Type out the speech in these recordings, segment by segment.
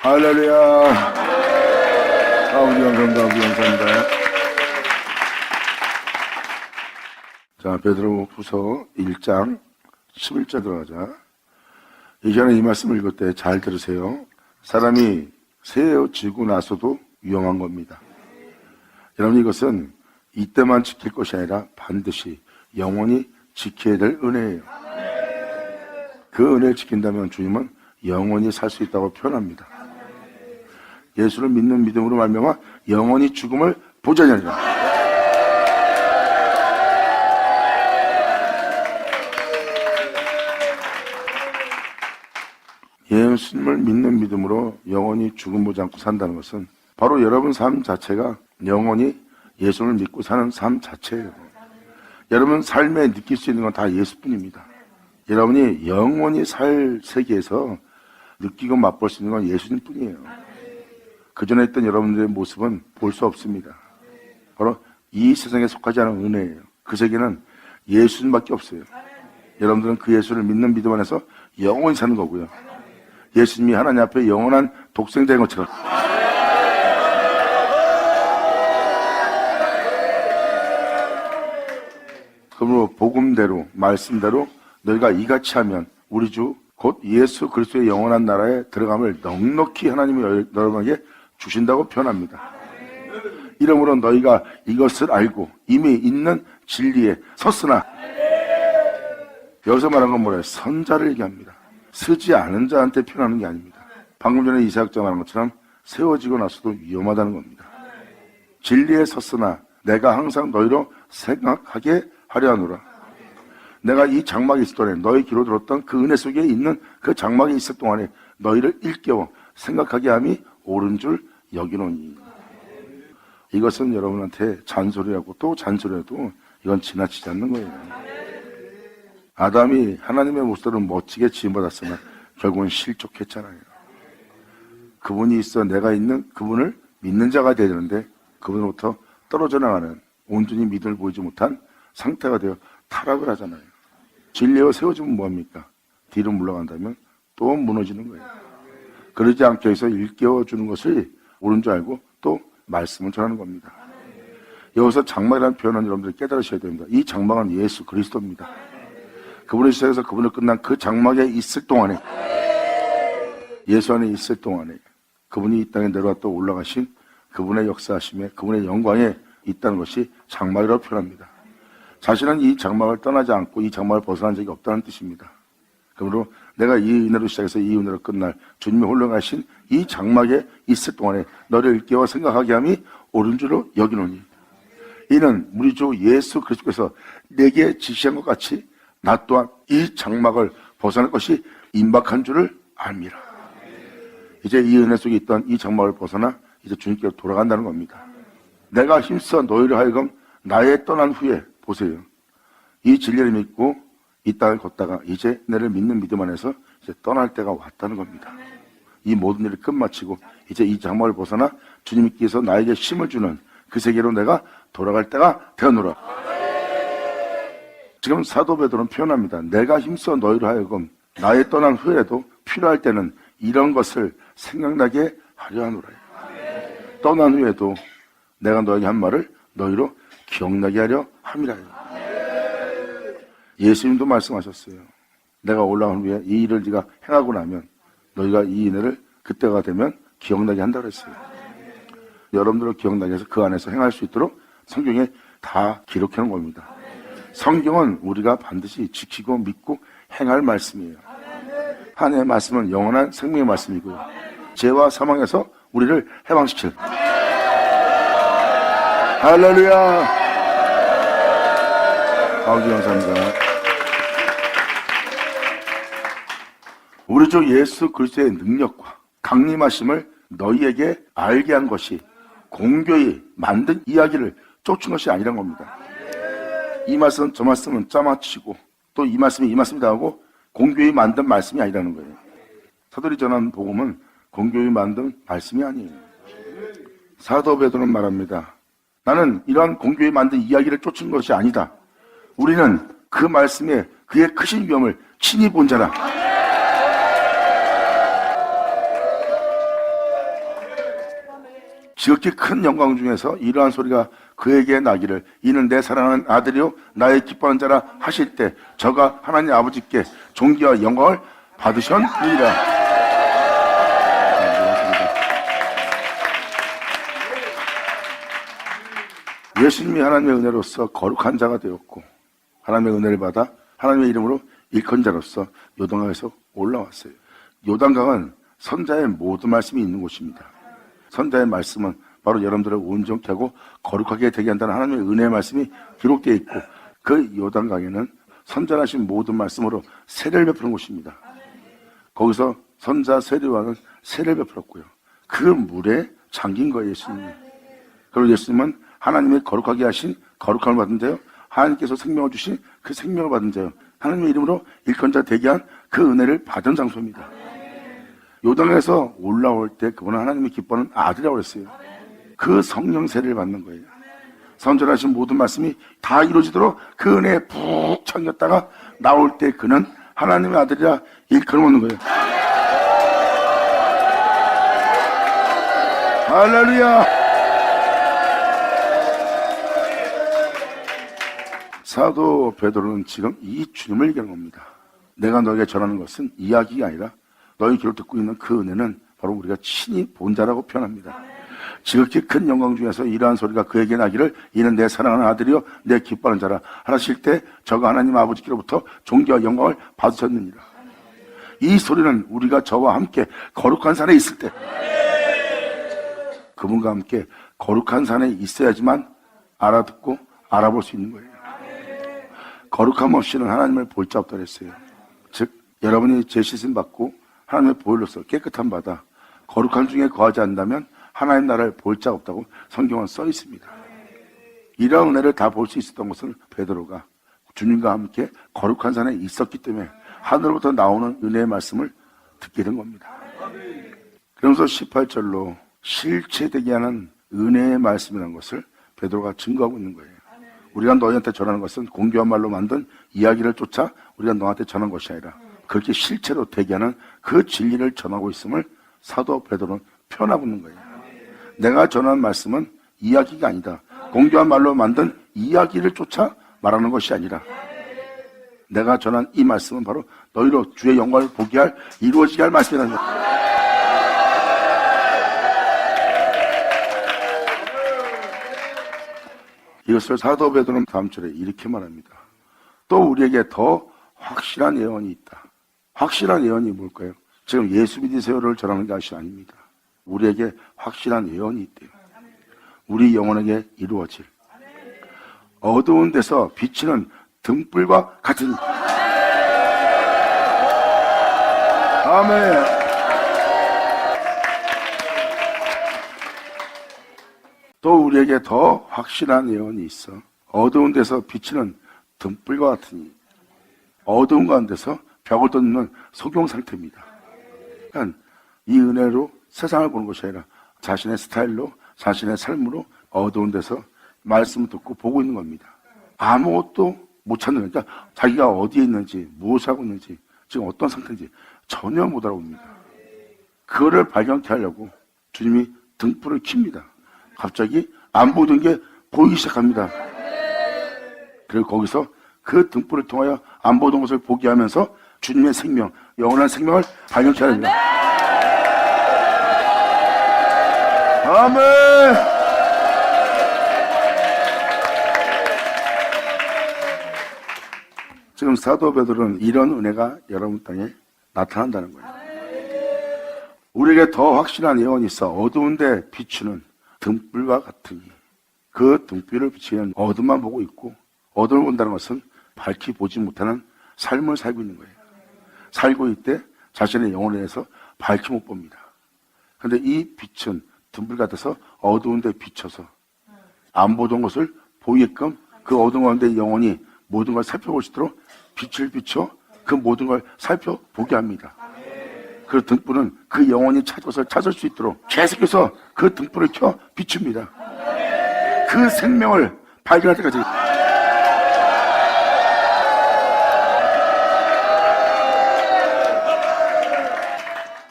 할렐루야. 아버지 감사합니다. 아버지 감사합니다. 자, 베드로후서 1장 11절 들어가자. 이전에 이 말씀을 읽을 때 잘 들으세요. 사람이 세워지고 나서도 위험한 겁니다. 여러분, 이것은 이때만 지킬 것이 아니라 반드시 영원히 지켜야 될 은혜예요. 그 은혜를 지킨다면 주님은 영원히 살 수 있다고 표현합니다. 예수를 믿는 믿음으로 말미암아 영원히 죽음을 보지 아니하리라. 예수님을 믿는 믿음으로 영원히 죽음 보지 않고 산다는 것은 바로 여러분 삶 자체가 영원히 예수를 믿고 사는 삶 자체예요. 여러분 삶에 느낄 수 있는 건 다 예수뿐입니다. 여러분이 영원히 살 세계에서 느끼고 맛볼 수 있는 건 예수님뿐이에요. 그전에 있던 여러분들의 모습은 볼 수 없습니다. 바로 이 세상에 속하지 않은 은혜예요. 그 세계는 예수님밖에 없어요. 여러분들은 그 예수를 믿는 믿음 안에서 영원히 사는 거고요. 예수님이 하나님 앞에 영원한 독생자인 것처럼 그러므로 복음대로 말씀대로 너희가 이같이 하면 우리 주 곧 예수 그리스도의 영원한 나라에 들어감을 넉넉히 하나님이 여러분에게 주신다고 표현합니다. 이러므로 너희가 이것을 알고 이미 있는 진리에 섰으나, 여기서 말한 건 뭐래요? 선자를 얘기합니다. 서지 않은 자한테 표현하는 게 아닙니다. 방금 전에 이사역자가 말한 것처럼 세워지고 나서도 위험하다는 겁니다. 진리에 섰으나 내가 항상 너희로 생각하게 하려 하노라. 내가 이 장막에 있을 동안에 너희 귀로 들었던 그 은혜 속에 있는 그 장막에 있을 동안에 너희를 일깨워 생각하게 함이 옳은 줄 여기노니. 이것은 여러분한테 잔소리하고 또 잔소리해도 이건 지나치지 않는 거예요. 아담이 하나님의 모습으로 멋지게 지음받았으면 결국은 실족했잖아요. 그분이 있어 내가 있는 그분을 믿는 자가 되야 되는데 그분으로부터 떨어져 나가는 온전히 믿음을 보이지 못한 상태가 되어 타락을 하잖아요. 진리와 세워지면 뭐합니까? 뒤로 물러간다면 또 무너지는 거예요. 그러지 않게 해서 일깨워주는 것을 옳은 줄 알고 또 말씀을 전하는 겁니다. 여기서 장막이라는 표현은 여러분들이 깨달으셔야 됩니다. 이 장막은 예수 그리스도입니다. 그분을 시작해서 그분을 끝난 그 장막에 있을 동안에, 예수 안에 있을 동안에 그분이 이 땅에 내려와 또 올라가신 그분의 역사하심에 그분의 영광에 있다는 것이 장막이라고 표현합니다. 자신은 이 장막을 떠나지 않고 이 장막을 벗어난 적이 없다는 뜻입니다. 그러므로 내가 이 은혜로 시작해서 이 은혜로 끝날 주님이 홀려가신 이 장막에 있을 동안에 너를 일깨워 생각하게 함이 옳은 줄로 여기노니, 이는 우리 주 예수 그리스도께서 내게 지시한 것 같이 나 또한 이 장막을 벗어날 것이 임박한 줄을 압니다. 이제 이 은혜 속에 있던 이 장막을 벗어나 이제 주님께로 돌아간다는 겁니다. 내가 힘써 너희를 하여금 나의 떠난 후에, 보세요, 이 진리를 믿고 이 땅을 걷다가 이제 내를 믿는 믿음 안에서 이제 떠날 때가 왔다는 겁니다. 이 모든 일을 끝마치고 이제 이 장막을 벗어나 주님께서 나에게 힘을 주는 그 세계로 내가 돌아갈 때가 되었노라. 지금 사도 베드로는 표현합니다. 내가 힘써 너희를 하여금 나의 떠난 후에도 필요할 때는 이런 것을 생각나게 하려 하노라. 떠난 후에도 내가 너에게 한 말을 너희로 기억나게 하려 함이라. 예수님도 말씀하셨어요. 내가 올라간 후에 이 일을 네가 행하고 나면 너희가 이 은혜를 그때가 되면 기억나게 한다고 그랬어요. 여러분들을 기억나게 해서 그 안에서 행할 수 있도록 성경에 다 기록해 놓은 겁니다. 성경은 우리가 반드시 지키고 믿고 행할 말씀이에요. 하나님의 말씀은 영원한 생명의 말씀이고요. 죄와 사망에서 우리를 해방시킬. 할렐루야. 아버지 감사합니다. 우리 주 예수 그리스도의 능력과 강림하심을 너희에게 알게 한 것이 공교히 만든 이야기를 쫓은 것이 아니란 겁니다. 이 말씀 저 말씀은 짜맞추고 또 이 말씀이 이 말씀이다 하고 공교히 만든 말씀이 아니라는 거예요. 사도들이 전한 복음은 공교히 만든 말씀이 아니에요. 사도 베드로는 말합니다. 나는 이러한 공교히 만든 이야기를 쫓은 것이 아니다. 우리는 그 말씀에 그의 크신 위엄을 친히 본 자라. 지극히 큰 영광 중에서 이러한 소리가 그에게 나기를 이는 내 사랑하는 아들이요 나의 기뻐하는 자라 하실 때 저가 하나님 아버지께 존귀와 영광을 받으셨느니라. 예수님이 하나님의 은혜로서 거룩한 자가 되었고 하나님의 은혜를 받아 하나님의 이름으로 일컨자로서 요단강에서 올라왔어요. 요단강은 선자의 모든 말씀이 있는 곳입니다. 선자의 말씀은 바로 여러분들을 온전케 하고 거룩하게 되게 한다는 하나님의 은혜의 말씀이 기록되어 있고 그 요단강에는 선자하신 모든 말씀으로 세례를 베푸는 곳입니다. 거기서 선자 세례와는 세례를 베풀었고요. 그 물에 잠긴 거예요, 예수님이. 그리고 예수님은 하나님의 거룩하게 하신 거룩함을 받은 자요, 하나님께서 생명을 주신 그 생명을 받은 자요, 하나님의 이름으로 일컨자 되게 한 그 은혜를 받은 장소입니다. 요단에서 올라올 때 그분은 하나님이 기뻐하는 아들이라고 했어요. 그 성령 세례를 받는 거예요. 선전하신 모든 말씀이 다 이루어지도록 그 은혜에 푹 잠겼다가 나올 때 그는 하나님의 아들이라 일컬어먹는 거예요. 할렐루야. 사도 베드로는 지금 이 주님을 얘기하는 겁니다. 내가 너에게 전하는 것은 이야기가 아니라 너희 귀로 듣고 있는 그 은혜는 바로 우리가 친히 본 자라고 표현합니다. 지극히 큰 영광 중에서 이러한 소리가 그에게 나기를 이는 내 사랑하는 아들이요 내 기뻐하는 자라 하실 때 저가 하나님 아버지께로부터 존귀와 영광을 받으셨느니라. 이 소리는 우리가 저와 함께 거룩한 산에 있을 때 그분과 함께 거룩한 산에 있어야지만 알아듣고 알아볼 수 있는 거예요. 거룩함 없이는 하나님을 볼 자 없다 그랬어요. 즉 여러분이 제시심 받고 하나님의 보혈로서 깨끗한 바다 거룩한 중에 거하지 않는다면 하나님 나라를 볼 자 없다고 성경은 써 있습니다. 이러한 은혜를 다 볼 수 있었던 것은 베드로가 주님과 함께 거룩한 산에 있었기 때문에 하늘로부터 나오는 은혜의 말씀을 듣게 된 겁니다. 그러면서 18절로 실체되게 하는 은혜의 말씀이라는 것을 베드로가 증거하고 있는 거예요. 우리가 너희한테 전하는 것은 공교한 말로 만든 이야기를 쫓아 우리가 너한테 전한 것이 아니라 그렇게 실체로 되게 하는 그 진리를 전하고 있음을 사도 베드로는 표현하고 있는 거예요. 내가 전한 말씀은 이야기가 아니다. 공교한 말로 만든 이야기를 쫓아 말하는 것이 아니라 내가 전한 이 말씀은 바로 너희로 주의 영광을 보게 할 이루어지게 할 말씀이라는 거예요. 이것을 사도 베드로는 다음 절에 이렇게 말합니다. 또 우리에게 더 확실한 예언이 있다. 확실한 예언이 뭘까요? 지금 예수 믿으세요를 전하는 것이 아닙니다. 우리에게 확실한 예언이 있대요. 우리 영혼에게 이루어질 어두운 데서 비치는 등불과 같은 아멘. 또 우리에게 더 확실한 예언이 있어. 어두운 데서 비치는 등불과 같으니 어두운 가운데서 벽을 돋는 소경 상태입니다. 그러니까 이 은혜로 세상을 보는 것이 아니라 자신의 스타일로 자신의 삶으로 어두운 데서 말씀을 듣고 보고 있는 겁니다. 아무것도 못 찾는 거니까 자기가 어디에 있는지 무엇을 하고 있는지 지금 어떤 상태인지 전혀 못 알아봅니다. 그거를 발견케 하려고 주님이 등불을 켭니다. 갑자기 안 보던 게 보이기 시작합니다. 그리고 거기서 그 등불을 통하여 안 보던 것을 보게 하면서 주님의 생명, 영원한 생명을 발견케 합니다. 아멘. 지금 사도 베드로는 이런 은혜가 여러분 땅에 나타난다는 거예요. 우리에게 더 확실한 예언이 있어. 어두운데 비추는 등불과 같으니 그 등불을 비치는 어둠만 보고 있고 어둠을 본다는 것은 밝히 보지 못하는 삶을 살고 있는 거예요. 살고 있을 때 자신의 영혼에 대해서 밝히 못 봅니다. 그런데 이 빛은 등불 같아서 어두운 데 비춰서 안 보던 것을 보이게끔 그 어두운 가운데 영혼이 모든 걸 살펴볼 수 있도록 빛을 비춰 그 모든 걸 살펴보게 합니다. 그 등불은 그 영혼이 찾을 것을 찾을 수 있도록 계속해서 그 등불을 켜 비춥니다. 그 생명을 발견할 때까지.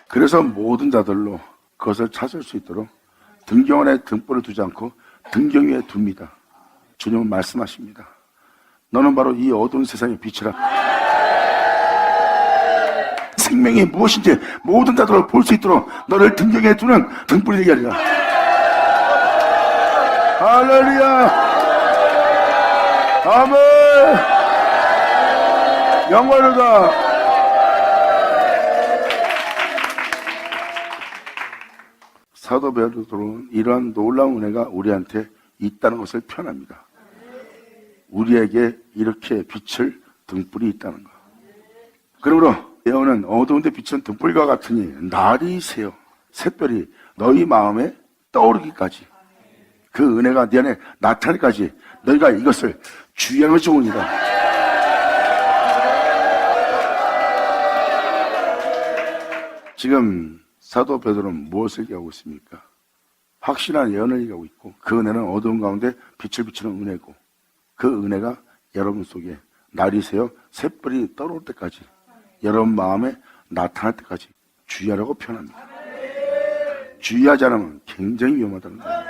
그래서 모든 자들로 그것을 찾을 수 있도록 등경 안에 등불을 두지 않고 등경 위에 둡니다. 주님은 말씀하십니다. 너는 바로 이 어두운 세상의 빛이라. 생명이 무엇인지 모든 자들을 볼 수 있도록 너를 등경에 두는 등불이 되게 하리라. 할렐루야. 아멘. 영광이로다. 사도 베드로는 이러한 놀라운 은혜가 우리한테 있다는 것을 표현합니다. 우리에게 이렇게 빛을 등불이 있다는 것. 그러므로 예언은 어두운데 비치는 등불과 같으니 날이 새어 샛별이 너희 마음에 떠오르기까지 그 은혜가 네 안에 나타나기까지 너희가 이것을 주의하는 것이 좋으니라. 지금 사도 베드로는 무엇을 얘기하고 있습니까? 확실한 예언을 얘기하고 있고 그 은혜는 어두운 가운데 빛을 비추는 은혜고 그 은혜가 여러분 속에 날이 새어 샛별이 떠오를 때까지 여러분 마음에 나타날 때까지 주의하라고 표현합니다. 주의하지 않으면 굉장히 위험하다는 거예요.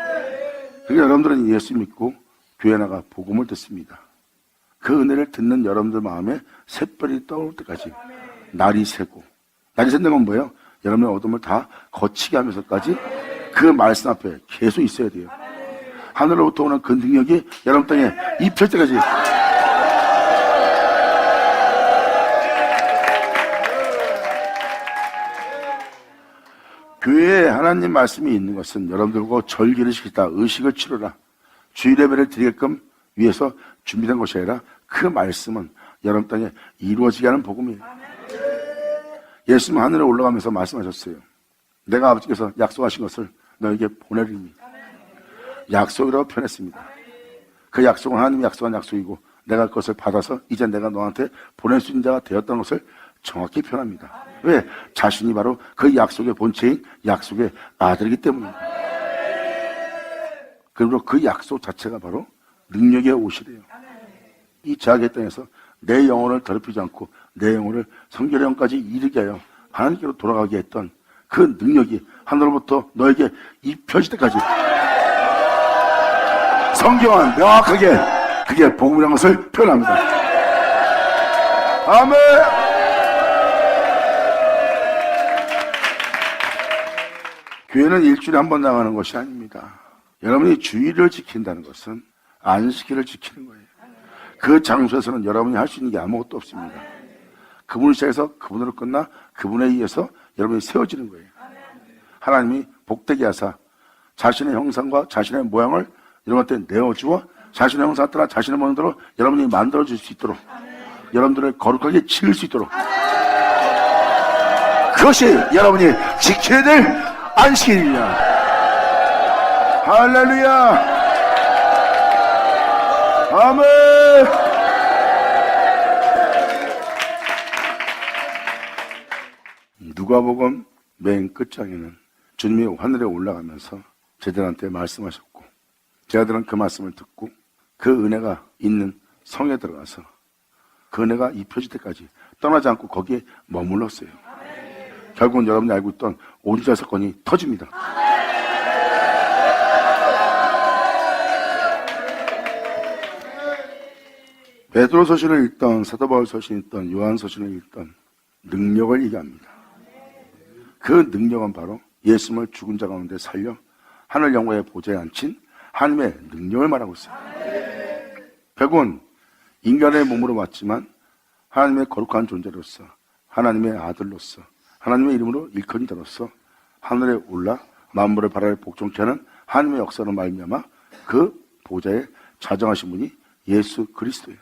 그러니까 여러분들은 예수 믿고 교회 나가 복음을 듣습니다. 그 은혜를 듣는 여러분들 마음에 샛별이 떠오를 때까지 날이 새고, 날이 샌다는 건 뭐예요? 여러분의 어둠을 다 거치게 하면서까지 그 말씀 앞에 계속 있어야 돼요. 하늘로부터 오는 그 능력이 여러분 땅에 입힐 때까지. 교회에 하나님 말씀이 있는 것은 여러분들과 절기를 시키다, 의식을 치르라, 주일 예배를 드리게끔 위해서 준비된 것이 아니라 그 말씀은 여러분 땅에 이루어지게 하는 복음이에요. 예수님 하늘에 올라가면서 말씀하셨어요. 내가 아버지께서 약속하신 것을 너에게 보내리니. 약속이라고 표현했습니다. 그 약속은 하나님이 약속한 약속이고 내가 그것을 받아서 이제 내가 너한테 보낼 수 있는 자가 되었다는 것을 정확히 표현합니다. 왜? 자신이 바로 그 약속의 본체인 약속의 아들이기 때문입니다. 그리고 그 약속 자체가 바로 능력의 옷이래요. 이 제약의 땅에서 내 영혼을 더럽히지 않고 내 영혼을 성결의 영까지 이르게 하여 하나님께로 돌아가게 했던 그 능력이 하늘로부터 너에게 입혀질 때까지 성경은 명확하게 그게 복음이라는 것을 표현합니다. 아멘. 교회는 일주일에 한 번 나가는 것이 아닙니다. 여러분이 주의를 지킨다는 것은 안식일을 지키는 거예요. 그 장소에서는 여러분이 할 수 있는 게 아무것도 없습니다. 그분을 시작해서 그분으로 끝나 그분에 의해서 여러분이 세워지는 거예요. 하나님이 복되게 하사 자신의 형상과 자신의 모양을 여러분한테 내어주어 자신의 형상에 따라 자신의 모양대로 여러분이 만들어줄 수 있도록 여러분들을 거룩하게 지을 수 있도록 그것이 여러분이 지켜야 될 안식일이야. 할렐루야. 아멘. 누가복음 맨 끝장에는 주님이 하늘에 올라가면서 제자들한테 말씀하셨고 제자들은 그 말씀을 듣고 그 은혜가 있는 성에 들어가서 그 은혜가 입혀질 때까지 떠나지 않고 거기에 머물렀어요. 결국은 여러분이 알고 있던 오리자 사건이 터집니다. 베드로 서신을 읽던 사도 바울 서신을 읽던 요한 서신을 읽던 능력을 얘기합니다. 그 능력은 바로 예수님을 죽은 자 가운데 살려 하늘 영광의 보좌에 앉힌 하나님의 능력을 말하고 있어요. 결국은 인간의 몸으로 왔지만 하나님의 거룩한 존재로서 하나님의 아들로서 하나님의 이름으로 일컬은 자로서 하늘에 올라 만물을 바라를 복종케 하는 하나님의 역사로 말미암아 그 보좌에 자정하신 분이 예수 그리스도예요.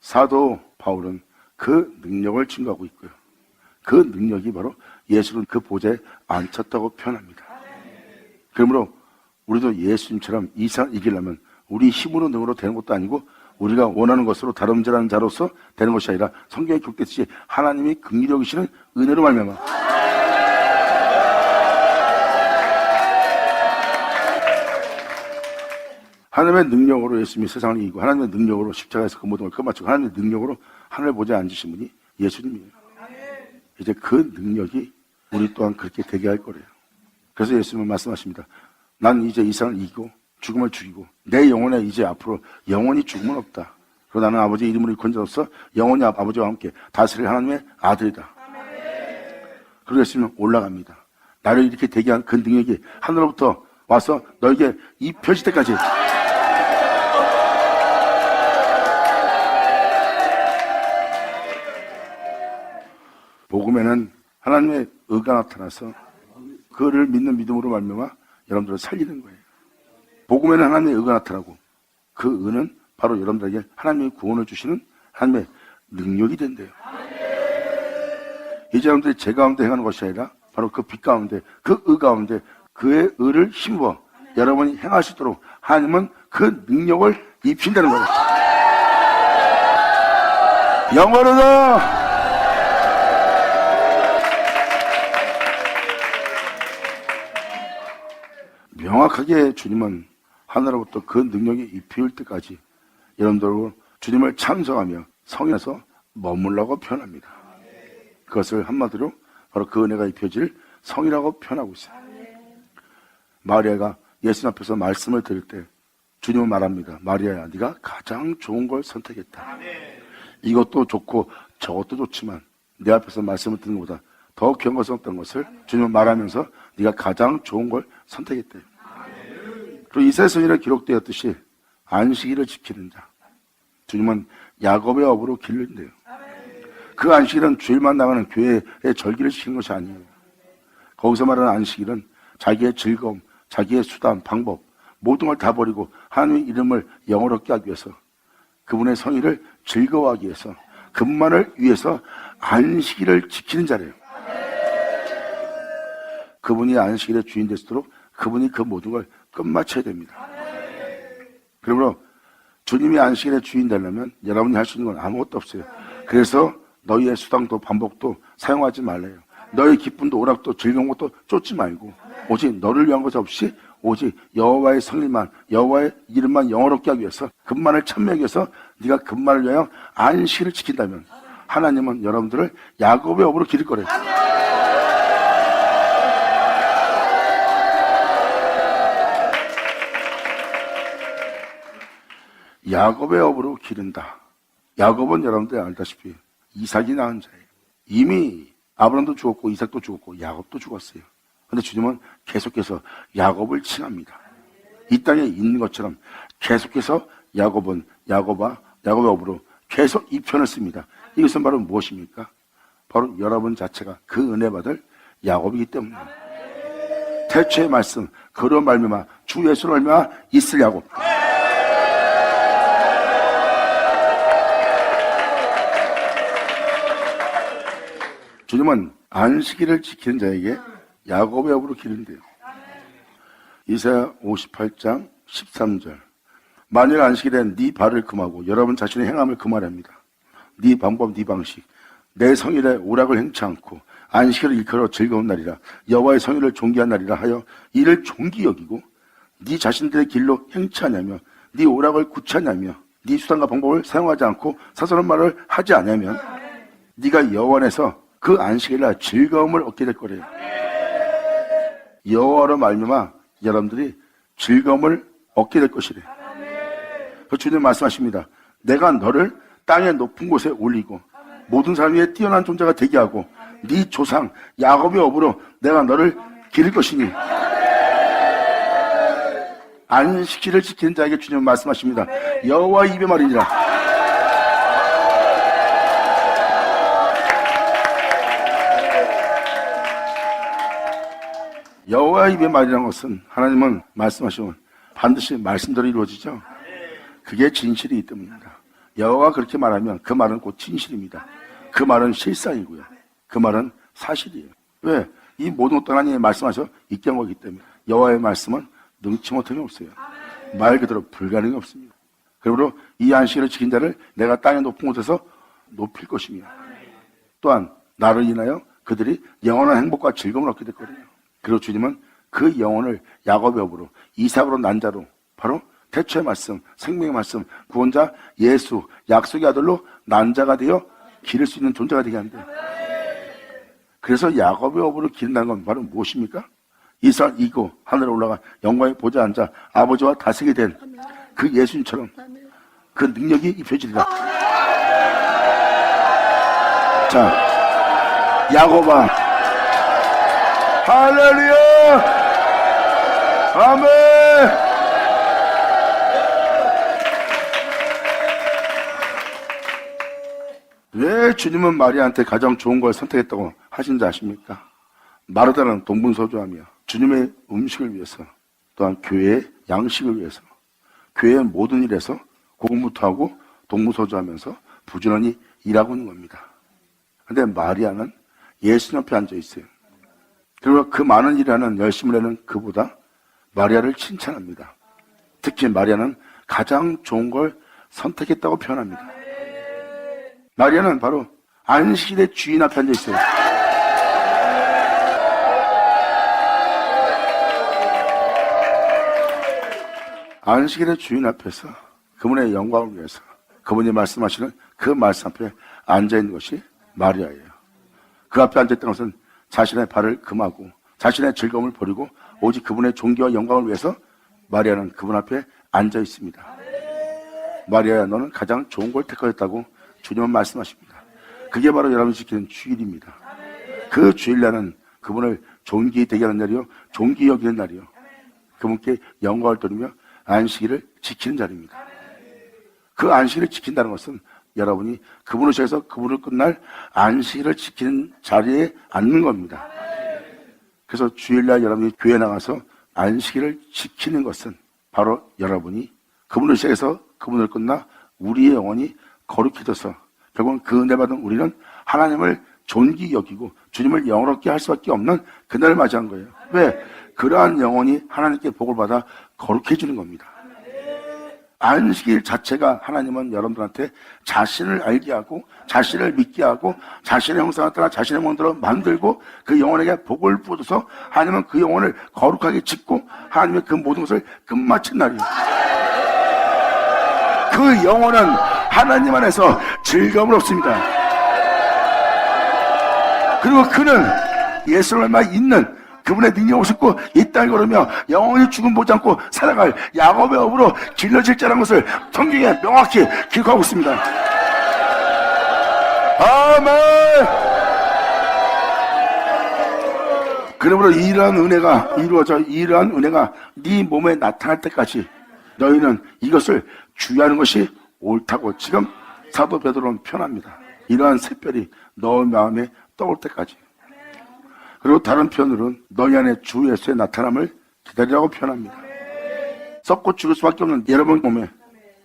사도 바울은 그 능력을 증거하고 있고요. 그 능력이 바로 예수는 그 보좌에 앉혔다고 표현합니다. 그러므로 우리도 예수님처럼 이 세상을 이기려면 우리 힘으로 능으로 되는 것도 아니고 우리가 원하는 것으로 다름질하는 자로서 되는 것이 아니라 성경에 기록됐듯이 하나님이 긍휼히 여기시는 은혜로 말미암아 하나님의 능력으로 예수님이 세상을 이기고 하나님의 능력으로 십자가에서 그 모든 걸 끝마치고 하나님의 능력으로 하늘 보좌에 앉으신 분이 예수님이에요. 이제 그 능력이 우리 또한 그렇게 되게 할 거래요. 그래서 예수님은 말씀하십니다. 난 이제 이 세상을 이기고 죽음을 죽이고 내 영혼에 이제 앞으로 영원히 죽음은 없다. 그리고 나는 아버지 이름으로 일컫는 자로서 영원히 아버지와 함께 다스릴 하나님의 아들이다. 그리고 예수님은 올라갑니다. 나를 이렇게 대기한 그 능력이 하늘로부터 와서 너에게 입혀질 때까지 복음에는 하나님의 의가 나타나서 그를 믿는 믿음으로 말미암아 여러분들을 살리는 거예요. 복음에는 하나님의 의가 나타나고 그 의는 바로 여러분들에게 하나님의 구원을 주시는 하나님의 능력이 된대요. 이제 여러분들이 제 가운데 행하는 것이 아니라 바로 그 빛 가운데, 그 의 가운데 그의 의를 힘입어 여러분이 행하시도록 하나님은 그 능력을 입힌다는 거예요. 영원하다. 명확하게 주님은 하늘로부터 그 능력이 입힐 때까지 여러분들로 주님을 찬송하며 성에서 머물라고 표현합니다. 그것을 한마디로 바로 그 은혜가 입혀질 성이라고 표현하고 있어요. 마리아가 예수님 앞에서 말씀을 들을 때 주님은 말합니다. 마리아야, 네가 가장 좋은 걸 선택했다. 이것도 좋고 저것도 좋지만 내 앞에서 말씀을 듣는 것보다 더 귀한 것은 없던 것을 주님은 말하면서 네가 가장 좋은 걸 선택했대요. 그리고 이사야서에 기록되었듯이 안식일을 지키는 자, 주님은 야곱의 업으로 기른대요. 그 안식일은 주일만 나가는 교회의 절기를 지키는 것이 아니에요. 거기서 말하는 안식일은 자기의 즐거움, 자기의 수단, 방법 모든 걸 다 버리고 하나님의 이름을 영어롭게 하기 위해서, 그분의 성의를 즐거워하기 위해서, 그분만을 위해서 안식일을 지키는 자래요. 그분이 안식일의 주인 되시도록 그분이 그 모든 걸 끝마쳐야 됩니다. 그러므로 주님이 안식일의 주인 되려면 여러분이 할 수 있는 건 아무것도 없어요. 그래서 너희의 수당도 반복도 사용하지 말래요. 너의 기쁨도 오락도 즐거운 것도 쫓지 말고 오직 너를 위한 것 없이 오직 여호와의 성일만, 여호와의 이름만 영어롭게 하기 위해서, 그분만을 찬미하기 위해서 네가 그분만을 위하여 안식일을 지킨다면 하나님은 여러분들을 야곱의 업으로 기를 거래요. 야곱의 업으로 기른다. 야곱은 여러분들이 알다시피 이삭이 낳은 자예요. 이미 아브라함도 죽었고 이삭도 죽었고 야곱도 죽었어요. 그런데 주님은 계속해서 야곱을 칭합니다. 이 땅에 있는 것처럼 계속해서 야곱은 야곱의 업으로 계속 이 편을 씁니다. 이것은 바로 무엇입니까? 바로 여러분 자체가 그 은혜 받을 야곱이기 때문입니다. 태초의 말씀, 그로 말미암아 주 예수로 말미암아 있을 야곱. 주님은 안식일을 지키는 자에게 야곱의 업으로 기른대요. 이사야 58장 13절. 만일 안식일에 네 발을 금하고 여러분 자신의 행함을 금하랍니다. 네 방법, 네 방식, 내 성일에 오락을 행치 않고 안식일을 일컬어 즐거운 날이라 여호와의 성일을 존귀한 날이라 하여 이를 존귀 여기고 네 자신들의 길로 행치 않냐며 네 오락을 굳지 않냐며 네 수단과 방법을 사용하지 않고 사소한 말을 하지 않냐면 네가 여호와 안에서 그 안식일날 즐거움을 얻게 될 거래요. 여호와로 말미암아 여러분들이 즐거움을 얻게 될 것이래요. 그 주님 말씀하십니다. 내가 너를 땅의 높은 곳에 올리고 모든 사람 위에 뛰어난 존재가 되게 하고 네 조상 야곱의 업으로 내가 너를 기를 것이니, 안식일을 지키는 자에게 주님은 말씀하십니다. 여호와 입의 말이니라. 여호와 입의 말이라는 것은 하나님은 말씀하시면 반드시 말씀대로 이루어지죠. 그게 진실이기 때문입니다. 여호와가 그렇게 말하면 그 말은 곧 진실입니다. 그 말은 실상이고요. 그 말은 사실이에요. 왜? 이 모든 것도 하나님이 말씀하셔 있게 한 거기 때문에. 여호와의 말씀은 능치 못함이 없어요. 말 그대로 불가능이 없습니다. 그러므로 이 안식일을 지킨 자를 내가 땅의 높은 곳에서 높일 것이며 또한 나를 인하여 그들이 영원한 행복과 즐거움을 얻게 될 거예요. 그리고 주님은 그 영혼을 야곱의 업으로 이삭으로 난 자로 바로 태초의 말씀, 생명의 말씀, 구원자 예수, 약속의 아들로 난 자가 되어 기를 수 있는 존재가 되게 한대요. 그래서 야곱의 업으로 기른다는 건 바로 무엇입니까? 이스라엘 이고 하늘에 올라가 영광의 보좌에 앉아 아버지와 다스리게 된 그 예수님처럼 그 능력이 입혀지리라. 자, 야고바 할렐루야 아멘. 왜 주님은 마리아한테 가장 좋은 걸 선택했다고 하신지 아십니까? 마르다는 동분서주하며 주님의 음식을 위해서, 또한 교회의 양식을 위해서, 교회의 모든 일에서 고군부터 하고 동분서주하면서 부지런히 일하고 있는 겁니다. 근데 마리아는 예수님 앞에 앉아 있어요. 그리고 그 많은 일을 하는, 열심을 하는 그보다 마리아를 칭찬합니다. 특히 마리아는 가장 좋은 걸 선택했다고 표현합니다. 마리아는 바로 안식일의 주인 앞에 앉아 있어요. 안식일의 주인 앞에서 그분의 영광을 위해서 그분이 말씀하시는 그 말씀 앞에 앉아있는 것이 마리아예요. 그 앞에 앉아있던 것은 자신의 발을 금하고 자신의 즐거움을 버리고 오직 그분의 존귀와 영광을 위해서 마리아는 그분 앞에 앉아있습니다. 마리아야, 너는 가장 좋은 걸 택하였다고 주님은 말씀하십니다. 그게 바로 여러분이 지키는 주일입니다. 그 주일날은 그분을 존귀 되게 하는 날이요, 존귀 여기는 날이요, 그분께 영광을 돌리며 안식일을 지키는 자리입니다. 그 안식일을 지킨다는 것은 여러분이 그분을 시작해서 그분을 끝날 안식일을 지키는 자리에 앉는 겁니다. 그래서 주일날 여러분이 교회 나가서 안식일을 지키는 것은 바로 여러분이 그분을 시작해서 그분을 끝나 우리의 영혼이 거룩해져서 결국은 그 은혜 받은 우리는 하나님을 존귀 여기고 주님을 영원롭게 할 수밖에 없는 그날을 맞이한 거예요. 왜? 그러한 영혼이 하나님께 복을 받아 거룩해지는 겁니다. 안식일 자체가 하나님은 여러분들한테 자신을 알게 하고 자신을 믿게 하고 자신의 형상을 따라 자신의 몸대로 만들고 그 영혼에게 복을 부어줘서 하나님은 그 영혼을 거룩하게 짓고 하나님의 그 모든 것을 끝마친 날이에요. 그 영혼은 하나님 안에서 즐거움을 얻습니다. 그리고 그는 예수님만 있는 그분의 능력을 싣고 이 땅을 걸으며 영원히 죽음 보지 않고 살아갈 야곱의 업으로 길러질 자라는 것을 성경에 명확히 기록하고 있습니다. 아멘. 그러므로 이러한 은혜가 이루어져, 이러한 은혜가 네 몸에 나타날 때까지 너희는 이것을 주의하는 것이 옳다고 지금 사도 베드로는 표현합니다. 이러한 샛별이 너 마음에 떠올 때까지. 그리고 다른 표현으로는 너희 안에 주 예수의 나타남을 기다리라고 표현합니다. 썩고 죽을 수밖에 없는 여러분 몸에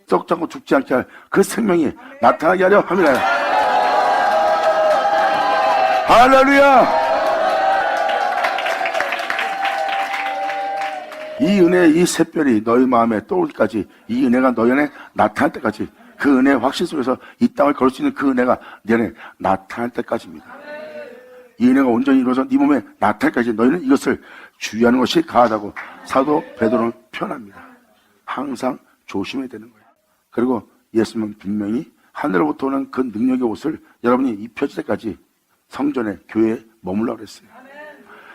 썩지 않고 죽지 않게 할 그 생명이 나타나게 하려 합니다. 할렐루야! 이 은혜, 이 샛별이 너희 마음에 떠올 때까지, 이 은혜가 너희 안에 나타날 때까지, 그 은혜의 확신 속에서 이 땅을 걸을 수 있는 그 은혜가 내 안에 나타날 때까지입니다. 이 은혜가 온전히 이루어서 네 몸에 나타날 때까지 너희는 이것을 주의하는 것이 가하다고 사도 베드로는 표현합니다. 항상 조심해야 되는 거예요. 그리고 예수님은 분명히 하늘로부터 오는 그 능력의 옷을 여러분이 입혀질 때까지 성전에, 교회에 머물라고 그랬어요.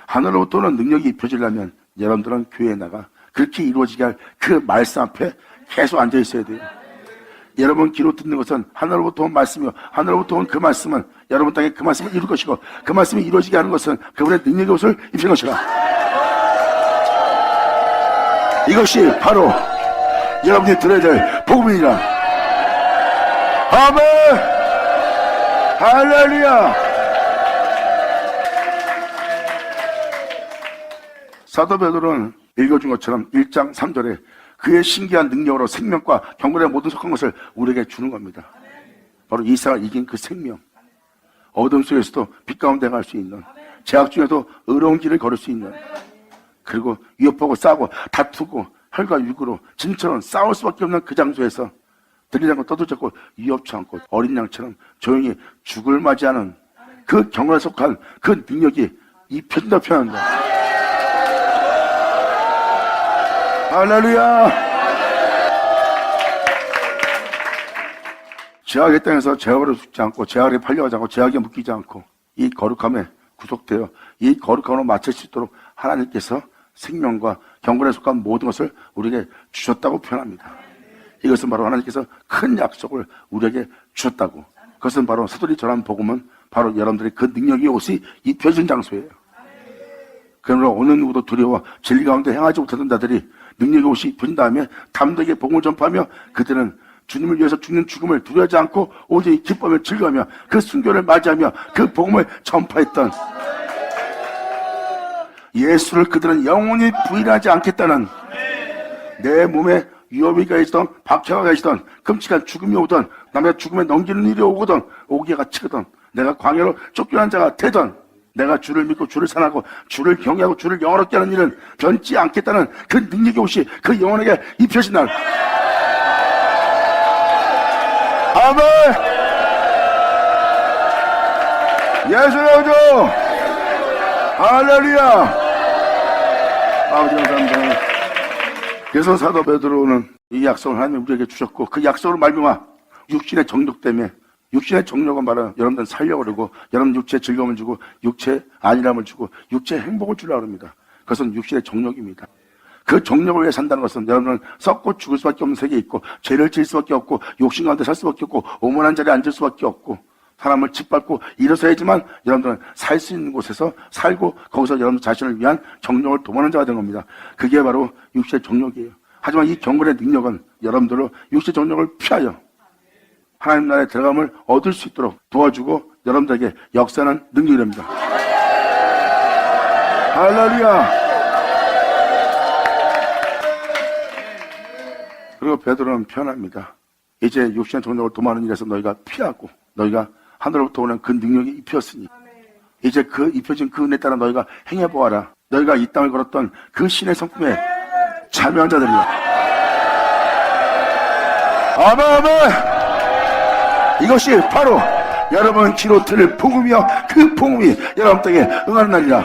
하늘로부터 오는 능력이 입혀지려면 여러분들은 교회에 나가 그렇게 이루어지게 할 그 말씀 앞에 계속 앉아 있어야 돼요. 여러분 귀로 듣는 것은 하늘로부터 온 말씀이요, 하늘로부터 온 그 말씀은 여러분 땅에 그 말씀을 이룰 것이고, 그 말씀이 이루어지게 하는 것은 그분의 능력의 옷을 입힌 것이라. 이것이 바로 여러분이 들어야 될 복음이니라. 아멘. 할렐루야. 사도 베드로는 읽어준 것처럼 1장 3절에 그의 신기한 능력으로 생명과 경건의 모든 속한 것을 우리에게 주는 겁니다. 바로 이 세상을 이긴 그 생명, 어둠 속에서도 빛 가운데 갈 수 있는, 죄악 중에도 의로운 길을 걸을 수 있는, 그리고 위협하고 싸우고 다투고 혈과 육으로 진처럼 싸울 수밖에 없는 그 장소에서 들리지 않고 떠들지 않고 위협치 않고 어린 양처럼 조용히 죽을 맞이하는 그 경건에 속한 그 능력이 입혀진다고 표현한다. 할렐루야. 죄악의 땅에서 죄악으로 죽지 않고 죄악에 팔려가지 않고 죄악에 묶이지 않고 이 거룩함에 구속되어 이 거룩함으로 마칠 수 있도록 하나님께서 생명과 경건에 속한 모든 것을 우리에게 주셨다고 표현합니다. 이것은 바로 하나님께서 큰 약속을 우리에게 주셨다고. 그것은 바로 사도들이 전한 복음은 바로 여러분들의 그 능력이 옷이 입혀진 장소예요. 그러므로 어느 누구도 두려워 진리 가운데 행하지 못하던 자들이 능력의 옷이 입혀진 다음에 담대하게 복음을 전파하며 그들은 주님을 위해서 죽는 죽음을 두려워하지 않고 오직 기쁨을 즐거워하며 그 순교를 맞이하며 그 복음을 전파했던 예수를 그들은 영원히 부인하지 않겠다는, 내 몸에 위험이 가있던 박해가 가있던 끔찍한 죽음이 오던 남의 죽음에 넘기는 일이 오거든 오기가 치거든 내가 광야로 쫓겨난 자가 되던 내가 주를 믿고 주를 사랑하고 주를 경외하고 주를 영원롭게 하는 일은 변치 않겠다는 그 능력의 옷이 그 영혼에게 입혀진 날. 아멘. 예수의 주 할렐루야. 아버지 감사합니다. 그래서 사도 베드로는 이 약속을 하나님 우리에게 주셨고 그 약속을 말미암아 육신의 정욕 때문에, 육신의 정욕은 바로 여러분들 살려고 그러고 여러분 육체의 즐거움을 주고 육체의 안일함을 주고 육체의 행복을 주려고 합니다. 그것은 육신의 정욕입니다. 그 정욕을 위해 산다는 것은 여러분은 썩고 죽을 수밖에 없는 세계에 있고 죄를 지을 수밖에 없고 욕심 가운데 살 수밖에 없고 오만한 자리에 앉을 수밖에 없고 사람을 짓밟고 일어서야지만 여러분들은 살 수 있는 곳에서 살고 거기서 여러분 자신을 위한 정욕을 도모하는 자가 되는 겁니다. 그게 바로 육체의 정욕이에요. 하지만 이 경건의 능력은 여러분들로 육체의 정욕을 피하여 하나님 나라에 들어감을 얻을 수 있도록 도와주고 여러분들에게 역사하는 능력이랍니다. 할렐루야. 그리고 베드로는 표현합니다. 이제 육신의 정욕을 도모하는 일에서 너희가 피하고 너희가 하늘로부터 오는 그 능력이 입혔으니 이제 그 입혀진 그 은혜에 따라 너희가 행해보아라. 너희가 이 땅을 걸었던 그 신의 성품에 참여한 자들이야. 아멘 아멘. 이것이 바로 여러분 귀로 들을 복음이요 그 복음이 여러분 땅에 응하는 날이라.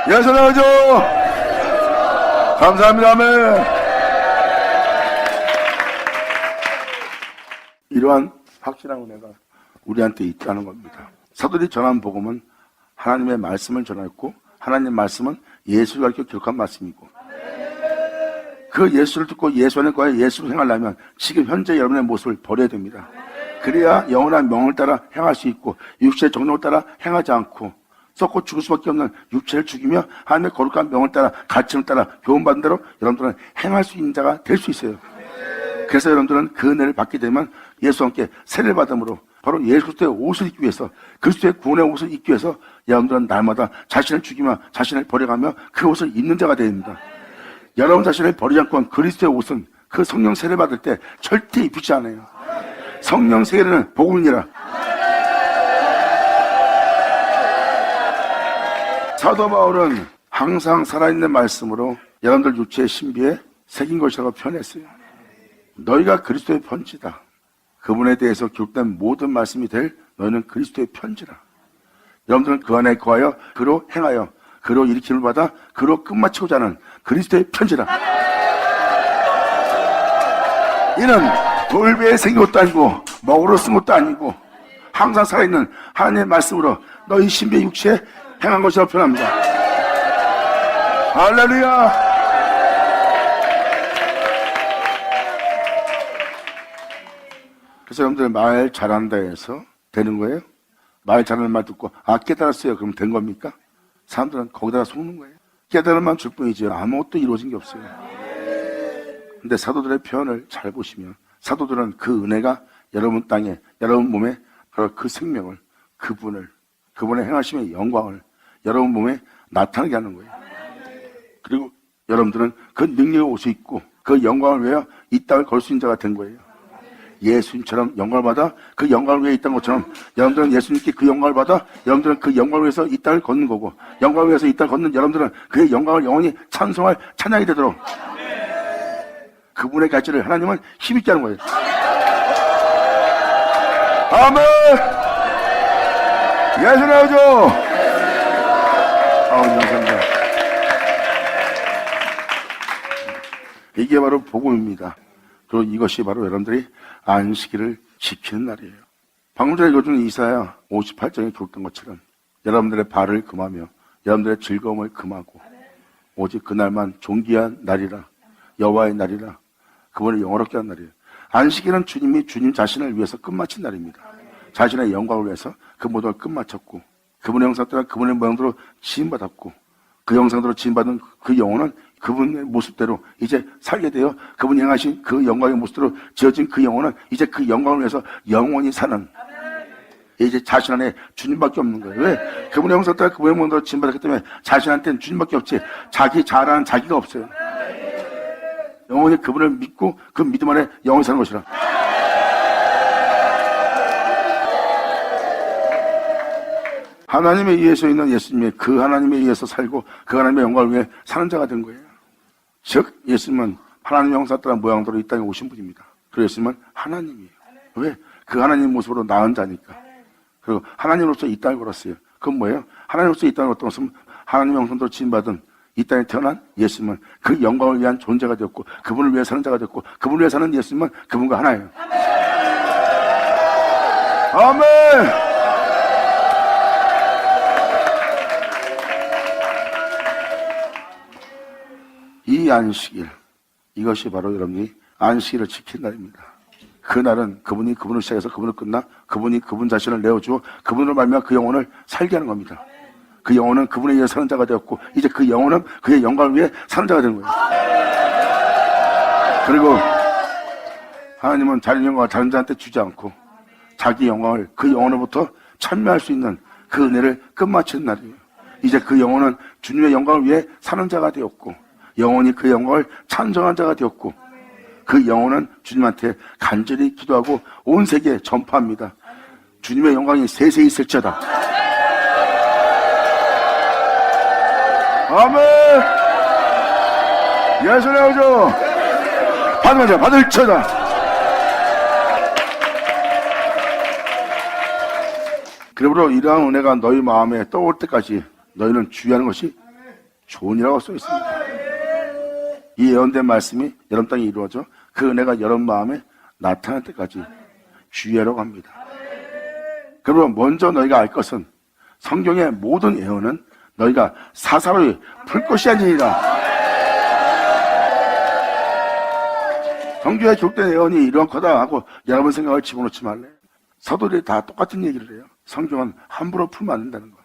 예수 나오죠. 감사합니다. 아멘. 이러한 확실한 은혜가 우리한테 있다는 겁니다. 사도들이 전한 복음은 하나님의 말씀을 전했고 하나님의 말씀은 예수를 가르쳐 기록한 말씀이고 그 예수를 듣고 예수 안에 거에 예수를 행하려면 지금 현재 여러분의 모습을 버려야 됩니다. 그래야 영원한 명을 따라 행할 수 있고 육체의 정욕을 따라 행하지 않고 썩고 죽을 수밖에 없는 육체를 죽이며 하나님의 거룩한 명을 따라 가르침을 따라 교훈받은 대로 여러분들은 행할 수 있는 자가 될 수 있어요. 그래서 여러분들은 그 은혜를 받게 되면 예수와 함께 세례를 받음으로 바로 예수 그리스도의 옷을 입기 위해서 그리스도의 구원의 옷을 입기 위해서 여러분들은 날마다 자신을 죽이며 자신을 버려가며 그 옷을 입는 자가 됩니다. 여러분 자신을 버리지 않고 그리스도의 옷은 그 성령 세례 받을 때 절대 입히지 않아요. 성령 세례는 복음이라. 사도 바울은 항상 살아있는 말씀으로 여러분들 육체의 신비에 새긴 것이라고 표현했어요. 너희가 그리스도의 편지다. 그분에 대해서 기록된 모든 말씀이 될 너희는 그리스도의 편지라. 여러분들은 그 안에 거하여 그로 행하여 그로 일으킴을 받아 그로 끝마치고자 하는 그리스도의 편지라. 이는 돌배에 생긴 것도 아니고 먹으로 쓴 것도 아니고 항상 살아있는 하나님의 말씀으로 너희 신비의 육체에 행한 것이라고 표현합니다. 할렐루야. 그래서 여러분들 말 잘한다 해서 되는 거예요? 말 잘하는 말 듣고 깨달았어요. 그럼 된 겁니까? 사람들은 거기다가 속는 거예요. 깨달은 만 줄 뿐이지 아무것도 이루어진 게 없어요. 근데 사도들의 표현을 잘 보시면 사도들은 그 은혜가 여러분 땅에 여러분 몸에 바로 그 생명을 그분의 행하심의 영광을 여러분 몸에 나타나게 하는 거예요. 그리고 여러분들은 그 능력의 옷을 입고 그 영광을 위하여 이 땅을 걸 수 있는 자가 된 거예요. 예수님처럼 영광을 받아 그 영광을 위해 있던 것처럼 여러분들은 예수님께 그 영광을 받아 여러분들은 그 영광을 위해서 이 땅을 걷는 거고 영광을 위해서 이 땅을 걷는 여러분들은 그의 영광을 영원히 찬송할 찬양이 되도록 그분의 가치를 하나님은 힘있게 하는 거예요. 아멘. 예수 나오죠. 감사합니다. 이게 바로 복음입니다. 그리고 이것이 바로 여러분들이 안식일을 지키는 날이에요. 방금 전에 읽어준 이사야 58장에 기록된 것처럼 여러분들의 발을 금하며 여러분들의 즐거움을 금하고 오직 그날만 존귀한 날이라, 여호와의 날이라, 그분을 영화롭게 한 날이에요. 안식일은 주님이 주님 자신을 위해서 끝마친 날입니다. 자신의 영광을 위해서 그 모든 걸 끝마쳤고 그분의 형상 따라 그분의 모양대로 지음받았고 그 형상대로 지음받은 그 영혼은 그분의 모습대로 이제 살게 되어 그분이 행하신 그 영광의 모습대로 지어진 그 영혼은 이제 그 영광을 위해서 영원히 사는 이제 자신 안에 주님밖에 없는 거예요. 왜? 그분의 형상 따라 그분의 모양대로 지음받았기 때문에 자신한테는 주님밖에 없지 자기 잘하는 자기가 없어요. 영원히 그분을 믿고 그 믿음 안에 영원히 사는 것이라. 하나님에 의해서 있는 예수님이 그 하나님에 의해서 살고 그 하나님의 영광을 위해 사는 자가 된 거예요. 즉 예수님은 하나님의 형상 따라 모양대로 이 땅에 오신 분입니다. 그리고 예수님은 하나님이에요. 왜? 그 하나님 모습으로 나은 자니까. 그리고 하나님으로서 이 땅을 걸었어요. 그건 뭐예요? 하나님으로서 이 땅을 걸었던 것은 하나님의 형상대로 지음받은 이 땅에 태어난 예수님은 그 영광을 위한 존재가 되었고 그분을 위해 사는 자가 되었고 그분을 위해 사는 예수님은 그분과 하나예요. 아멘. 이 안식일, 이것이 바로 여러분이 안식일을 지킨 날입니다. 그날은 그분이 그분을 시작해서 그분을 끝나 그분이 그분 자신을 내어주어 그분을 말미암아 그 영혼을 살게 하는 겁니다. 그 영혼은 그분에 의해 사는 자가 되었고 이제 그 영혼은 그의 영광을 위해 사는 자가 되는 거예요. 그리고 하나님은 자기 영광을 다른 자한테 주지 않고 자기 영광을 그 영혼으로부터 찬미할 수 있는 그 은혜를 끝마치는 날이에요. 이제 그 영혼은 주님의 영광을 위해 사는 자가 되었고 영혼이 그 영광을 찬송한 자가 되었고 그 영혼은 주님한테 간절히 기도하고 온 세계에 전파합니다. 주님의 영광이 세세히 있을지어다. 아멘. 예수의 오죠. 받은 자 받을지어다. 그러므로 이러한 은혜가 너희 마음에 떠올 때까지 너희는 주의하는 것이 좋으니라고 써 있습니다. 이 예언된 말씀이 여러분 땅에 이루어져 그 은혜가 여러분 마음에 나타날 때까지 주의하라고 합니다. 그러므로 먼저 너희가 알 것은 성경의 모든 예언은 너희가 사사로이 풀 것이 아니니라. 성경에 기록된 예언이 이런 거다 하고 여러분 생각을 집어넣지 말래. 사도들이 다 똑같은 얘기를 해요. 성경은 함부로 풀면 안 된다는 거.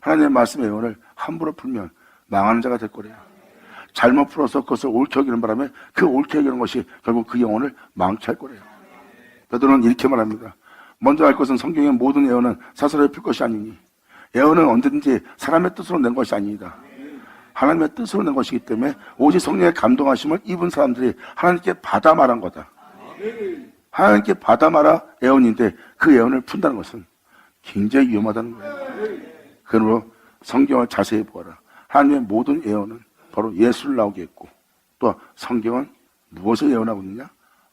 하나님의 말씀의 예언을 함부로 풀면 망하는 자가 될 거래요. 잘못 풀어서 그것을 옳게 여기는 바람에 그 옳게 여기는 것이 결국 그 영혼을 망치할 거래요. 베드로는 이렇게 말합니다. 먼저 알 것은 성경의 모든 예언은 사사로이 풀 것이 아니니 예언은 언제든지 사람의 뜻으로 낸 것이 아닙니다. 하나님의 뜻으로 낸 것이기 때문에 오직 성령의 감동하심을 입은 사람들이 하나님께 받아 말한 거다. 하나님께 받아 말아 예언인데 그 예언을 푼다는 것은 굉장히 위험하다는 거예요. 그러므로 성경을 자세히 보아라. 하나님의 모든 예언은 바로 예수를 나오게 했고 또 성경은 무엇을 예언하고 있느냐?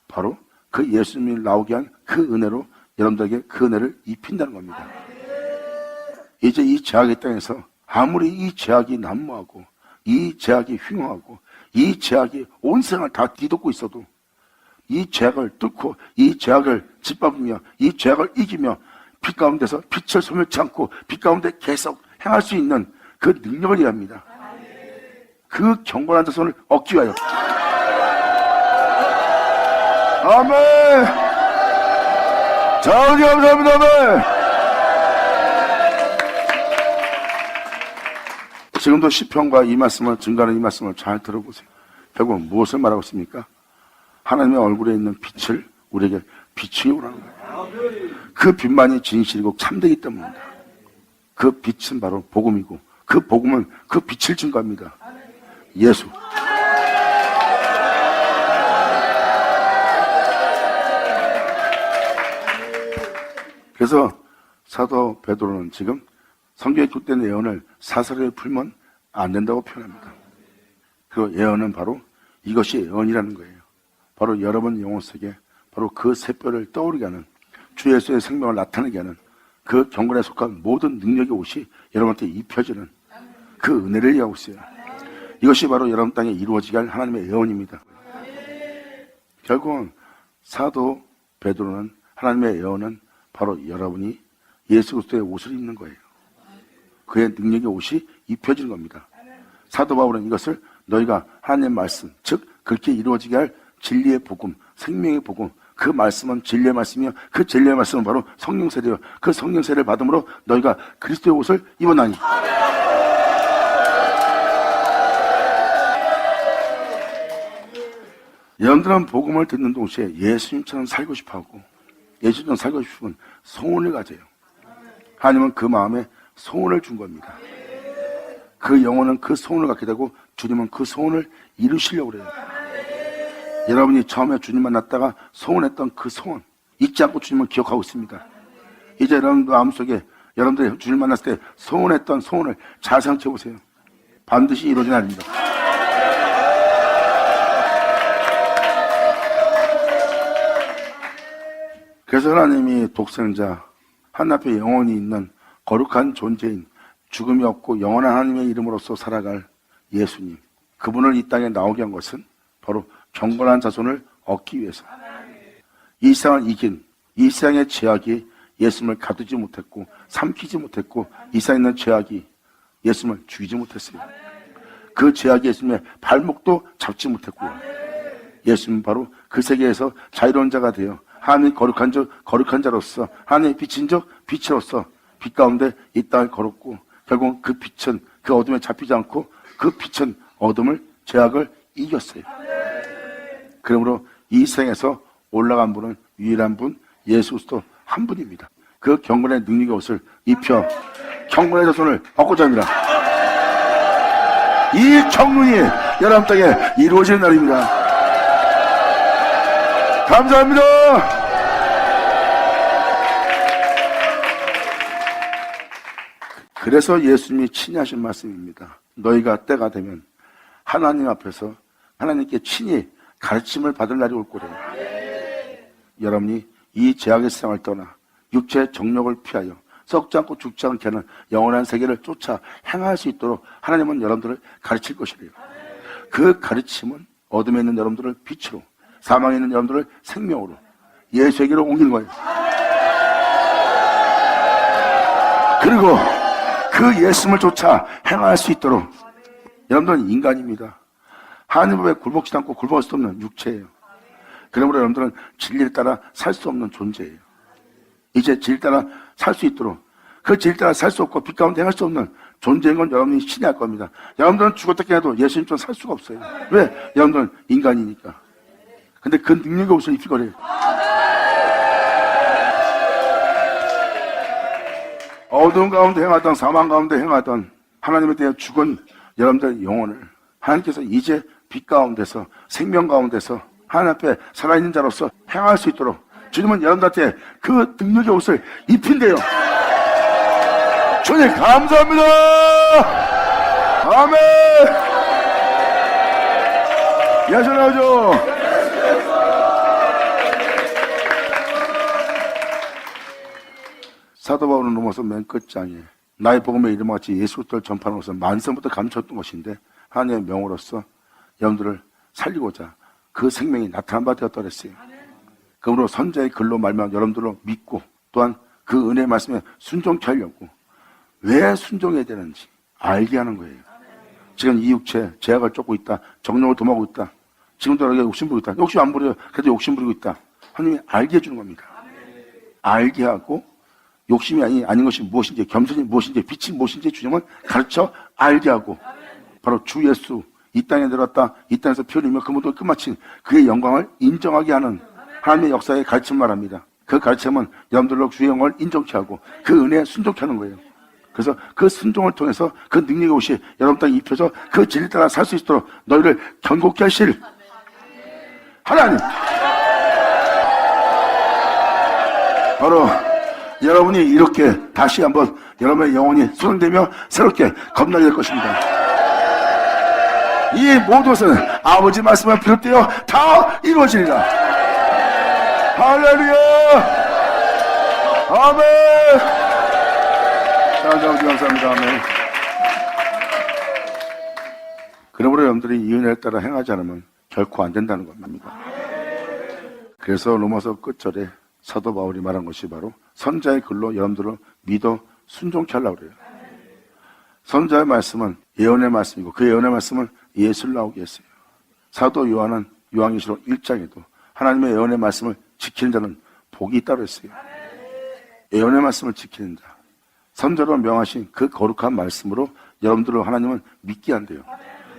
바로 그 예수님을 나오게 한 그 은혜로 여러분들에게 그 은혜를 입힌다는 겁니다. 이제 이 죄악의 땅에서 아무리 이 죄악이 난무하고 이 죄악이 흉하고 이 죄악이 온 세상을 다 뒤덮고 있어도 이 죄악을 뚫고 이 죄악을 짓밟으며 이 죄악을 이기며 빛 가운데서 빛을 소멸치 않고 빛 가운데 계속 행할 수 있는 그 능력을 일합니다. 그 경건한 자손을 얻기 위하여. 아멘. 자, 우리 감사합니다. 아멘. 지금도 시편과 이 말씀을 증가하는 이 말씀을 잘 들어보세요. 결국 무엇을 말하고 있습니까? 하나님의 얼굴에 있는 빛을 우리에게 비추게 오라는 거예요. 그 빛만이 진실이고 참되기 때문입니다. 그 빛은 바로 복음이고 그 복음은 그 빛을 증거합니다. 예수. 그래서 사도 베드로는 지금 성경에 기록된 예언을 사사로이 풀면 안 된다고 표현합니다. 그 예언은 바로 이것이 예언이라는 거예요. 바로 여러분 영혼 속에 바로 그 샛별을 떠오르게 하는 주 예수의 생명을 나타내게 하는 그 경건에 속한 모든 능력의 옷이 여러분한테 입혀지는 그 은혜를 얘기하고 있어요. 이것이 바로 여러분 땅에 이루어지게 할 하나님의 예언입니다. 결국은 사도 베드로는 하나님의 예언은 바로 여러분이 예수 그리스도의 옷을 입는 거예요. 그의 능력의 옷이 입혀지는 겁니다. 사도 바울은 이것을 너희가 하나님의 말씀, 즉 그렇게 이루어지게 할 진리의 복음, 생명의 복음, 그 말씀은 진리의 말씀이요 그 진리의 말씀은 바로 성령 세례요 그 성령 세례를 받음으로 너희가 그리스도의 옷을 입었나니. 여러분들은 복음을 듣는 동시에 예수님처럼 살고 싶어하고 예수님처럼 살고 싶으면 소원을 가져요. 하나님은 그 마음에 소원을 준 겁니다. 그 영혼은 그 소원을 갖게 되고 주님은 그 소원을 이루시려고 그래요. 여러분이 처음에 주님 만났다가 소원했던 그 소원 잊지 않고 주님은 기억하고 있습니다. 이제 여러분 마음속에 여러분들이 주님 만났을 때 소원했던 소원을 잘 생각해 보세요. 반드시 이루어지는 날입니다. 그래서 하나님이 독생자 하나님 앞에 영원히 있는 거룩한 존재인 죽음이 없고 영원한 하나님의 이름으로서 살아갈 예수님, 그분을 이 땅에 나오게 한 것은 바로 경건한 자손을 얻기 위해서. 이 세상을 이긴 이 세상의 죄악이 예수님을 가두지 못했고 삼키지 못했고 이 세상에 있는 죄악이 예수님을 죽이지 못했어요. 그 죄악이 예수님의 발목도 잡지 못했고요. 예수님은 바로 그 세계에서 자유로운 자가 되어 하나님의 거룩한 자로서 하나님의 빛인 적 빛으로서 빛 가운데 이 땅을 걸었고 결국 그 빛은 그 어둠에 잡히지 않고 그 빛은 어둠을 죄악을 이겼어요. 그러므로 이 생에서 올라간 분은 유일한 분 예수 그리스도 한 분입니다. 그 경건의 능력의 옷을 입혀 경건의 자손을 얻고자 합니다. 이 경륜이 여러분 땅에 이루어지는 날입니다. 감사합니다. 그래서 예수님이 친히 하신 말씀입니다. 너희가 때가 되면 하나님 앞에서 하나님께 친히 가르침을 받을 날이 올 거래요. 여러분이 이 죄악의 세상을 떠나 육체의 정욕을 피하여 썩지 않고 죽지 않게 하는 영원한 세계를 쫓아 행할 수 있도록 하나님은 여러분들을 가르칠 것이래요. 그 가르침은 어둠에 있는 여러분들을 빛으로, 사망에 있는 여러분들을 생명으로 예수에게로 옮기는 거예요. 그리고 그 예수님을 쫓아 행할 수 있도록 여러분들은 인간입니다. 하나님 법에 굴복지 않고 굴복할 수 없는 육체예요. 그러므로 여러분들은 진리를 따라 살 수 없는 존재예요. 이제 진리를 따라 살 수 있도록 그 진리를 따라 살 수 없고 빛 가운데 행할 수 없는 존재인 건 여러분이 신이 할 겁니다. 여러분들은 죽었다 해도 예수님처럼 살 수가 없어요. 왜? 여러분들은 인간이니까. 근데 그 능력의 옷을 입힐 거래요. 어두운 가운데 행하던 사망 가운데 행하던 하나님에 대해 죽은 여러분들의 영혼을 하나님께서 이제 빛 가운데서 생명 가운데서 하나님 앞에 살아있는 자로서 행할 수 있도록 주님은 여러분들한테 그 능력의 옷을 입힌대요. 주님 감사합니다. 아멘. 예수 나오죠. 사도 바울은 로마서 맨 끝장에 나의 복음의 이름과 같이 예수 그리스도를 전파하는 것은 만세부터 감추었던 것인데 하나님의 명으로서 여러분들을 살리고자 그 생명이 나타난 바 되었다 그랬어요. 그러므로 선자의 글로 말미암아 여러분들을 믿고 또한 그 은혜의 말씀에 순종케 하려고 왜 순종해야 되는지 알게 하는 거예요. 지금 이 육체 죄악을 쫓고 있다. 정욕을 도모하고 있다. 지금도 여러분에게 욕심 부리고 있다. 욕심 안 부려요. 그래도 욕심 부리고 있다. 하나님이 알게 해주는 겁니다. 알게 하고 욕심이 아닌 것이 무엇인지, 겸손이 무엇인지, 빛이 무엇인지 주님은 가르쳐 알게 하고 바로 주 예수 이 땅에 들어왔다. 이 땅에서 피 흘리며 그 모든 끝마친 그의 영광을 인정하게 하는 하나님의 역사의 가르침 말합니다. 그 가르침은 여러분들로 주의 영광을 인정케 하고 그 은혜에 순종케 하는 거예요. 그래서 그 순종을 통해서 그 능력의 옷이 여러분 땅에 입혀서 그 진리 따라 살 수 있도록 너희를 견고케 하실 하나님. 바로 여러분이 이렇게 다시 한번 여러분의 영혼이 수정되며 새롭게 겁나게 될 것입니다. 이 모든 것은 아버지 말씀을 비롯되어 다 이루어지리라. 할렐루야. 아멘. 자, 아버지 감사합니다. 아멘. 그러므로 여러분들이 이 은혜를 따라 행하지 않으면 결코 안 된다는 겁니다. 그래서 로마서 끝절에 사도 바울이 말한 것이 바로 선자의 글로 여러분들을 믿어 순종케 하려고 그래요. 선자의 말씀은 예언의 말씀이고 그 예언의 말씀은 예수를 나오게 했어요. 사도 요한은 요한계시록 1장에도 하나님의 예언의 말씀을 지키는 자는 복이 있다고 했어요. 예언의 말씀을 지키는 자, 선자로 명하신 그 거룩한 말씀으로 여러분들을 하나님은 믿게 한대요.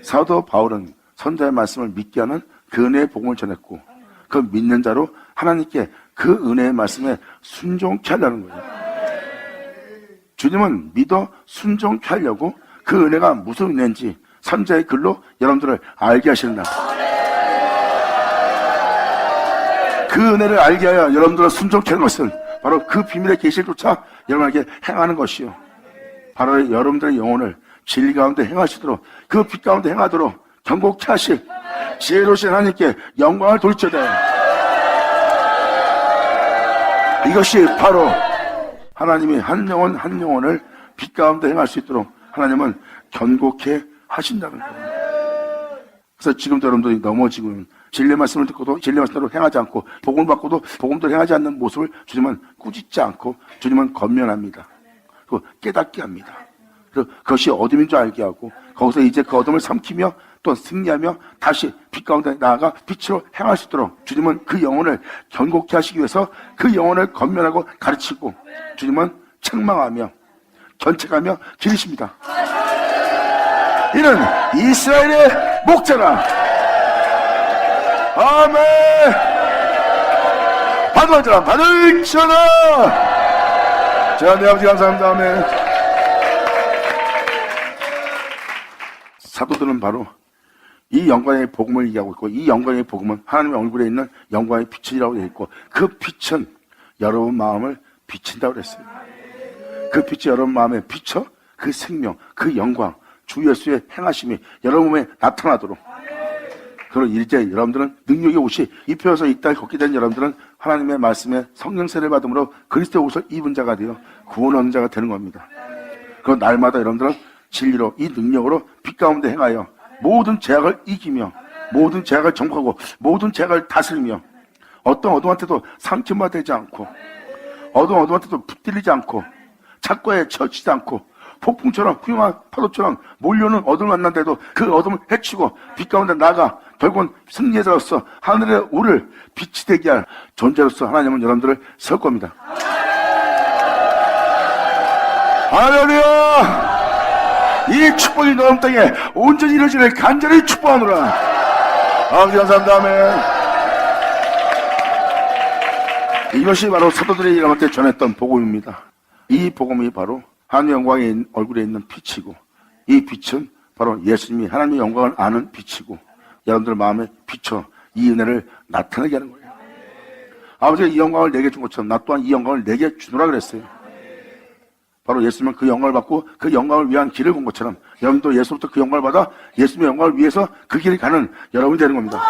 사도 바울은 선자의 말씀을 믿게 하는 그 은혜의 복음을 전했고 그 믿는 자로 하나님께 그 은혜의 말씀에 순종케 하려는 거예요. 주님은 믿어 순종케 하려고 그 은혜가 무슨 은혜인지 선자의 글로 여러분들을 알게 하시는 날. 그 은혜를 알게 하여 여러분들을 순종케 하는 것은 바로 그 비밀의 계시조차 여러분에게 행하는 것이요. 바로 여러분들의 영혼을 진리 가운데 행하시도록 그 빛 가운데 행하도록 경고케 하실 지혜로우신 하나님께 영광을 돌리쳐다. 이것이 바로 하나님이 한 영혼 한 영혼을 빛 가운데 행할 수 있도록 하나님은 견고케 하신다는 거예요. 그래서 지금도 여러분들이 넘어지고는 진리의 말씀을 듣고도 진리의 말씀대로 행하지 않고 복음을 받고도 복음대로 행하지 않는 모습을 주님은 꾸짖지 않고 주님은 권면합니다. 그리고 깨닫게 합니다. 그리고 그것이 어둠인 줄 알게 하고 거기서 이제 그 어둠을 삼키며 또 승리하며 다시 빛 가운데 나아가 빛으로 행할 수 있도록 주님은 그 영혼을 견고케 하시기 위해서 그 영혼을 권면하고 가르치고 주님은 책망하며 견책하며 기르십니다. 이는 이스라엘의 목자라. 아멘. 받을 자라 받을지어다. 자, 내 아버지 감사합니다. 아멘. 사도들은 바로 이 영광의 복음을 얘기하고 있고 이 영광의 복음은 하나님의 얼굴에 있는 영광의 빛이라고 되어 있고 그 빛은 여러분 마음을 비친다고 그랬어요. 그 빛이 여러분 마음에 비쳐 그 생명, 그 영광, 주 예수의 행하심이 여러분 몸에 나타나도록. 그리고 이제 여러분들은 능력의 옷이 입혀서 이 땅에 걷게 된 여러분들은 하나님의 말씀에 성령세를 받음으로 그리스도의 옷을 입은 자가 되어 구원 얻는 자가 되는 겁니다. 그리고 날마다 여러분들은 진리로 이 능력으로 빛 가운데 행하여 모든 죄악을 이기며 모든 죄악을 정복하고 모든 죄악을 다스리며 어떤 어둠한테도 삼킴바 되지 않고 어둠한테도 붙들리지 않고 착과에 처치지 않고 폭풍처럼 훌륭한 파도처럼 몰려오는 어둠을 만난데도 그 어둠을 해치고 빛 가운데 나가 결국은 승리자로서 하늘에 오를 빛이 되게 할 존재로서 하나님은 여러분들을 세울 겁니다. 할렐루야! 이 축복이 너희 땅에 온전히 이루어지를 간절히 축복하노라. 아버지 감사합니다. 아멘. 이것이 바로 사도들이 여러분한테 전했던 복음입니다. 이 복음이 바로 하나님의 영광의 얼굴에 있는 빛이고 이 빛은 바로 예수님이 하나님의 영광을 아는 빛이고 여러분들 마음에 비춰 이 은혜를 나타내게 하는 거예요. 아버지가 이 영광을 내게 준 것처럼 나 또한 이 영광을 내게 주노라 그랬어요. 바로 예수님은 그 영광을 받고 그 영광을 위한 길을 본 것처럼 여러분도 예수로부터 그 영광을 받아 예수님의 영광을 위해서 그 길을 가는 여러분이 되는 겁니다.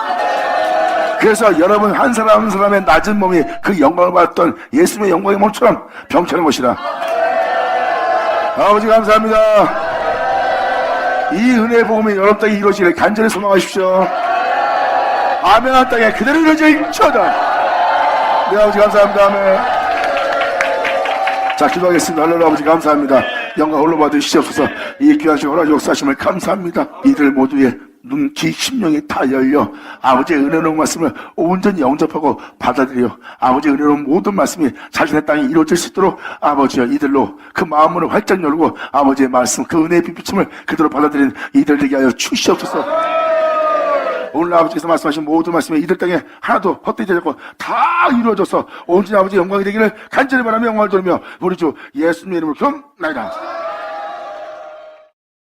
그래서 여러분 한 사람 한 사람의 낮은 몸이 그 영광을 받았던 예수님의 영광의 몸처럼 병차는 것이라. 아버지 감사합니다. 이 은혜의 복음이 여러분 땅에 이루어지기를 간절히 소망하십시오. 아멘. 한 땅에 그대로 이루어질지어다. 네, 아버지 감사합니다. 아멘. 자, 기도하겠습니다. 할렐루야. 아버지 감사합니다. 영광 홀로 받으시옵소서. 이 귀한 시간 허락 역사하심을 감사합니다. 이들 모두의 눈, 귀, 심령이 다 열려 아버지의 은혜로운 말씀을 온전히 영접하고 받아들여 아버지의 은혜로운 모든 말씀이 자신의 땅에 이루어질 수 있도록 아버지여 이들로 그 마음을 활짝 열고 아버지의 말씀 그 은혜의 빛비침을 그대로 받아들이는 이들 되게 하여 주시옵소서. 오늘 아버지께서 말씀하신 모든 말씀이 이들 땅에 하나도 헛되지 않고 다 이루어져서 온전히 아버지의 영광이 되기를 간절히 바라며 영광을 돌리며 우리 주 예수님의 이름으로 기도합니다.